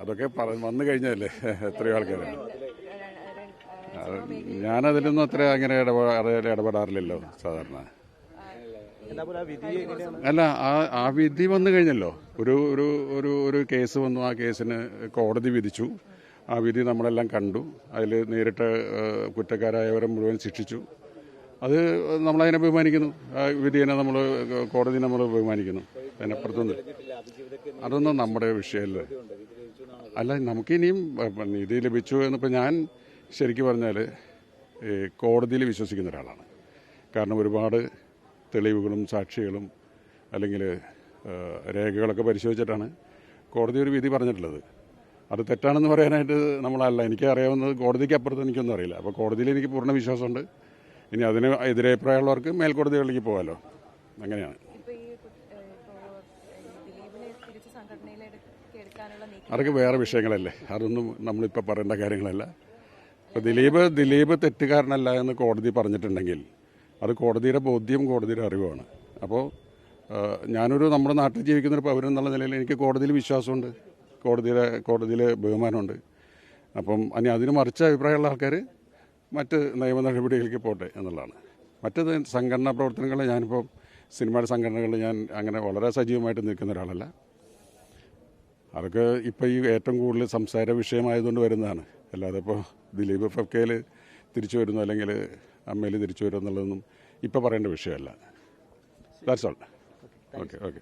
അതൊക്കെ വന്നു കഴിഞ്ഞതല്ലേ എത്രയോ ആൾക്കാരാണ്. ഞാനതിലൊന്നും അത്ര അങ്ങനെ ഇടപെടാറില്ലല്ലോ സാധാരണ. അല്ല, ആ വിധി വന്നു കഴിഞ്ഞല്ലോ. ഒരു ഒരു ഒരു ഒരു കേസ് വന്നു, ആ കേസിന് കോടതി വിധിച്ചു. ആ വിധി നമ്മളെല്ലാം കണ്ടു. അതിൽ നേരിട്ട് കുറ്റക്കാരായവരെ മുഴുവൻ ശിക്ഷിച്ചു. അത് നമ്മളതിനെ ബഹുമാനിക്കുന്നു. ആ വിധിയെ കോടതി നമ്മൾ ബഹുമാനിക്കുന്നു. അതിനപ്പുറത്തൊന്നും അതൊന്നും നമ്മുടെ വിഷയമല്ല. അല്ല, നമുക്കിനിയും നീതി ലഭിച്ചു എന്നിപ്പോൾ ഞാൻ ശരിക്കും പറഞ്ഞാൽ കോടതിയിൽ വിശ്വസിക്കുന്ന ഒരാളാണ്. കാരണം ഒരുപാട് തെളിവുകളും സാക്ഷികളും അല്ലെങ്കിൽ രേഖകളൊക്കെ പരിശോധിച്ചിട്ടാണ് കോടതി ഒരു വിധി പറഞ്ഞിട്ടുള്ളത്. അത് തെറ്റാണെന്ന് പറയാനായിട്ട് നമ്മളല്ല. എനിക്ക് അറിയാവുന്നത് കോടതിക്ക് അപ്പുറത്ത് എനിക്കൊന്നും അറിയില്ല. അപ്പോൾ കോടതിയിൽ എനിക്ക് പൂർണ്ണ വിശ്വാസമുണ്ട്. ഇനി അതിന് എതിരഭിപ്രായമുള്ളവർക്ക് മേൽക്കോടതികളിലേക്ക് പോകാമല്ലോ. അങ്ങനെയാണ്. അതൊക്കെ വേറെ വിഷയങ്ങളല്ലേ, അതൊന്നും നമ്മളിപ്പോൾ പറയേണ്ട കാര്യങ്ങളല്ല. ഇപ്പോൾ ദിലീപ് തെറ്റുകാരനല്ല എന്ന് കോടതി പറഞ്ഞിട്ടുണ്ടെങ്കിൽ അത് കോടതിയുടെ ബോധ്യം, കോടതിയുടെ അറിവാണ്. അപ്പോൾ നമ്മുടെ നാട്ടിൽ ജീവിക്കുന്നൊരു പൗരൻ എന്നുള്ള നിലയിൽ എനിക്ക് കോടതിയിൽ വിശ്വാസമുണ്ട്, കോടതിയിൽ ബഹുമാനമുണ്ട്. അപ്പം അതിന് മറിച്ച അഭിപ്രായമുള്ള ആൾക്കാർ മറ്റ് നിയമ നടപടികളിലേക്ക് പോട്ടെ എന്നുള്ളതാണ്. മറ്റത് സംഘടനാ പ്രവർത്തനങ്ങൾ, ഞാനിപ്പോൾ സിനിമയുടെ സംഘടനകളിൽ ഞാൻ അങ്ങനെ വളരെ സജീവമായിട്ട് നിൽക്കുന്ന ഒരാളല്ല. അതൊക്കെ ഇപ്പോൾ ഈ ഏറ്റവും കൂടുതൽ സംസാര വിഷയമായതുകൊണ്ട് വരുന്നതാണ്. അല്ലാതെ ഇപ്പോൾ ദിലീപ് ഫെഫ്കയിൽ തിരിച്ചു വരുന്നു അല്ലെങ്കിൽ അമ്മയിൽ തിരിച്ചു വരുന്നു എന്നുള്ളതൊന്നും ഇപ്പോൾ പറയേണ്ട വിഷയമല്ല. That's all. ഓക്കെ.